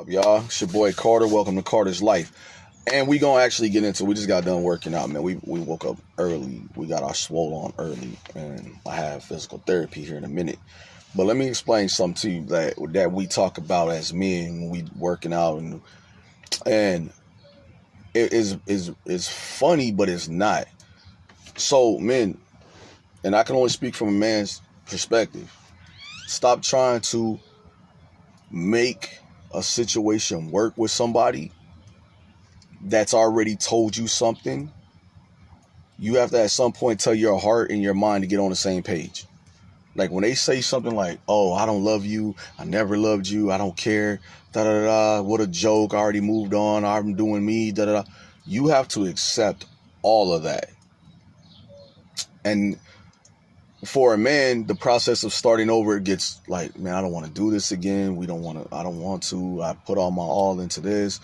Up, y'all? It's your boy Carter. Welcome to Carter's Life. And we gonna actually get into. We just got done working out, man. We woke up early. We got our swole on early, and I have physical therapy here in a minute. But let me explain something to you that we talk about as men when we working out, and it is funny, but it's not. So, men, and I can only speak from a man's perspective. Stop trying to make a situation work with somebody that's already told you something. You have to at some point tell your heart and your mind to get on the same page. Like when they say something like, "Oh, I don't love you, I never loved you, I don't care, da da da, what a joke, I already moved on, I'm doing me, da da da." You have to accept all of that. And for a man, the process of starting over gets like, man, I don't want to do this again. I don't want to. I put all my all into this.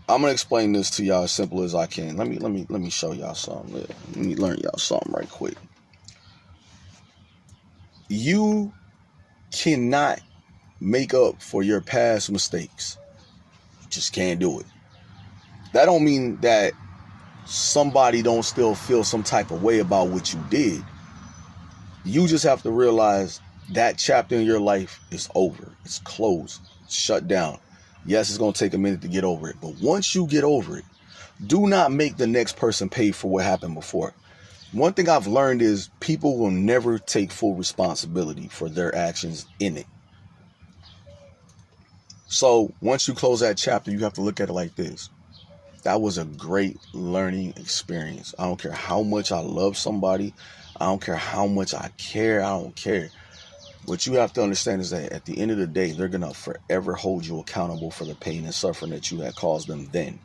I'm gonna explain this to y'all as simple as I can. Let me show y'all something. Let me learn y'all something right quick. You cannot make up for your past mistakes. You just can't do it. That don't mean that somebody don't still feel some type of way about what you did. You just have to realize that chapter in your life is over. It's closed. It's shut down. Yes, it's going to take a minute to get over it. But once you get over it, do not make the next person pay for what happened before. One thing I've learned is people will never take full responsibility for their actions in it. So once you close that chapter, you have to look at it like this. That was a great learning experience. I don't care how much I love somebody. I don't care how much I care. I don't care. What you have to understand is that at the end of the day, they're going to forever hold you accountable for the pain and suffering that you had caused them then.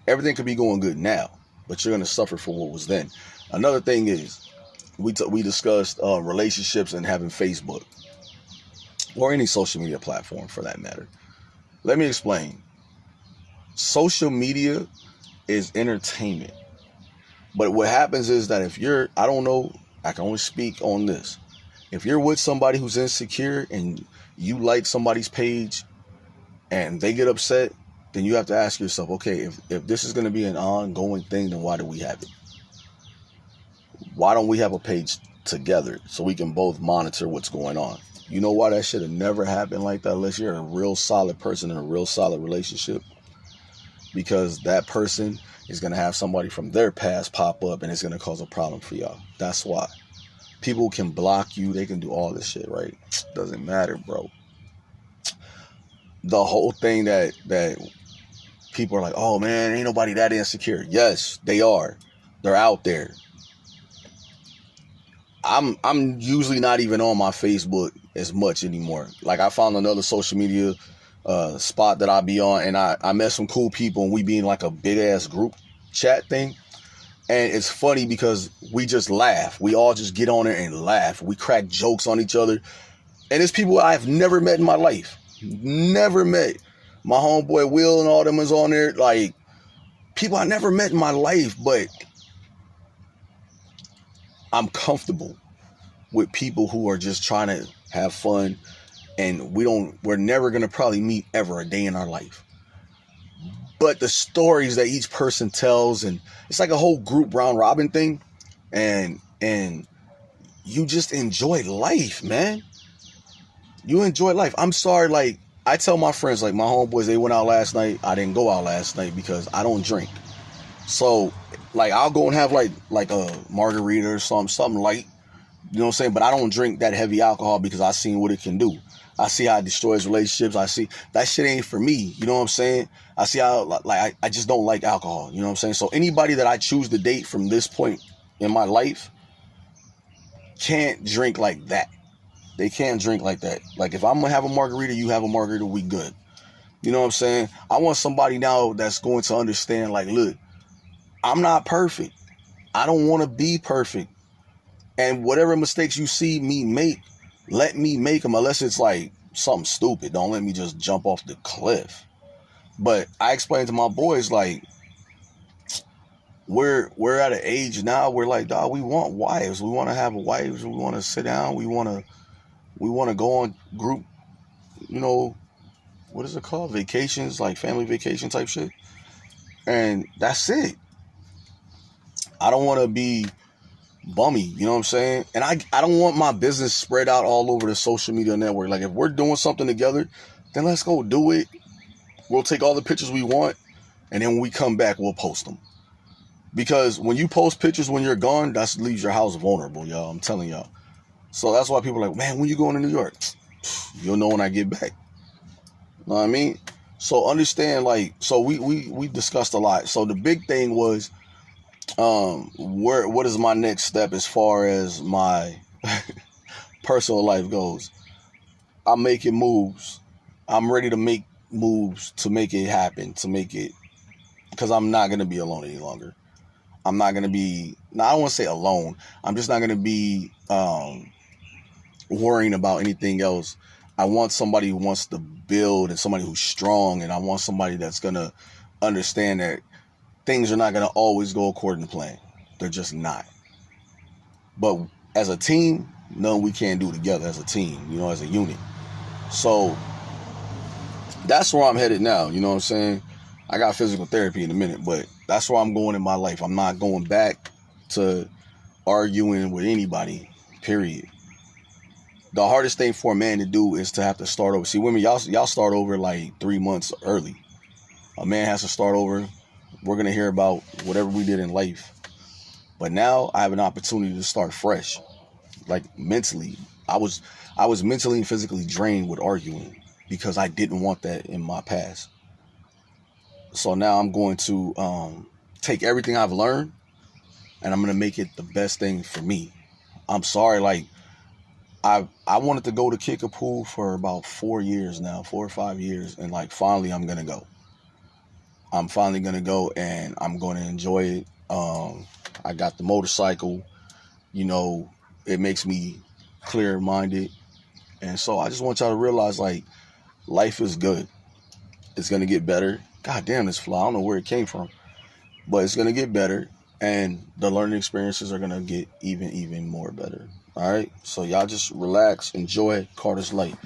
Everything could be going good now, but you're going to suffer for what was then. Another thing is, we discussed relationships and having Facebook or any social media platform for that matter. Let me explain. Social media is entertainment. But what happens is that I don't know, I can only speak on this. If you're with somebody who's insecure and you like somebody's page and they get upset, then you have to ask yourself, okay, if this is going to be an ongoing thing, then why do we have it? Why don't we have a page together so we can both monitor what's going on? You know why that should have never happened like that unless you're a real solid person in a real solid relationship? Because that person is going to have somebody from their past pop up and it's going to cause a problem for y'all. That's why. People can block you. They can do all this shit, right? Doesn't matter, bro. The whole thing that people are like, oh man, ain't nobody that insecure. Yes, they are. They're out there. I'm usually not even on my Facebook as much anymore. Like I found another social media spot that I be on, and I met some cool people, and we be in like a big ass group chat thing. And it's funny because we just laugh. We all just get on there and laugh. We crack jokes on each other. And it's people I've never met in my life. Never met. My homeboy Will and all them is on there. Like, people I never met in my life. But I'm comfortable with people who are just trying to have fun. And we're never going to probably meet ever a day in our life. But the stories that each person tells, and it's like a whole group round robin thing, and you just enjoy life, man. You enjoy life. I'm sorry, like I tell my friends, like my homeboys, they went out last night. I didn't go out last night because I don't drink. So, like I'll go and have like a margarita or something light. You know what I'm saying? But I don't drink that heavy alcohol because I seen what it can do. I see how it destroys relationships. I see that shit ain't for me. You know what I'm saying? I see how, like, I just don't like alcohol. You know what I'm saying? So anybody that I choose to date from this point in my life can't drink like that. They can't drink like that. Like, if I'm going to have a margarita, you have a margarita, we good. You know what I'm saying? I want somebody now that's going to understand, like, look, I'm not perfect. I don't want to be perfect. And whatever mistakes you see me make, let me make them, unless it's like something stupid. Don't let me just jump off the cliff. But I explained to my boys, like, we're at an age now where, like, dog, we want wives. We want to have wives. We want to sit down. We want to go on group, what is it called? Vacations, like family vacation type shit. And that's it. I don't want to be bummy, you know what I'm saying? And I don't want my business spread out all over the social media network. Like, if we're doing something together, then let's go do it. We'll take all the pictures we want, and then when we come back, we'll post them. Because when you post pictures when you're gone, that leaves your house vulnerable, y'all. I'm telling y'all. So that's why people are like, man, when you going to New York? You'll know when I get back. You know what I mean? So understand, like, so we discussed a lot. So the big thing was, what is my next step as far as my personal life goes? I'm making moves. I'm ready to make moves to make it happen, to make it, because I'm not going to be alone any longer. I'm not going to be, now I don't want to say alone. I'm just not going to be worrying about anything else. I want somebody who wants to build, and somebody who's strong, and I want somebody that's going to understand that things are not going to always go according to plan. They're just not. But as a team, nothing we can't do together as a team, you know, as a unit. So that's where I'm headed now, you know what I'm saying? I got physical therapy in a minute, but that's where I'm going in my life. I'm not going back to arguing with anybody, period. The hardest thing for a man to do is to have to start over. See, women, y'all start over like 3 months early. A man has to start over. We're going to hear about whatever we did in life. But now I have an opportunity to start fresh. Like, mentally. I was mentally and physically drained with arguing because I didn't want that in my past. So now I'm going to take everything I've learned, and I'm going to make it the best thing for me. I'm sorry, like, I wanted to go to Kickapoo for about 4 years now, 4 or 5 years, and like finally I'm gonna go. I'm finally gonna go, and I'm going to enjoy it. I got the motorcycle, you know, it makes me clear-minded, and so I just want y'all to realize, like, life is good. It's gonna get better. God damn, this fly, I don't know where it came from, but it's gonna get better, and the learning experiences are gonna get even more better. All right, so y'all just relax, enjoy Carter's life.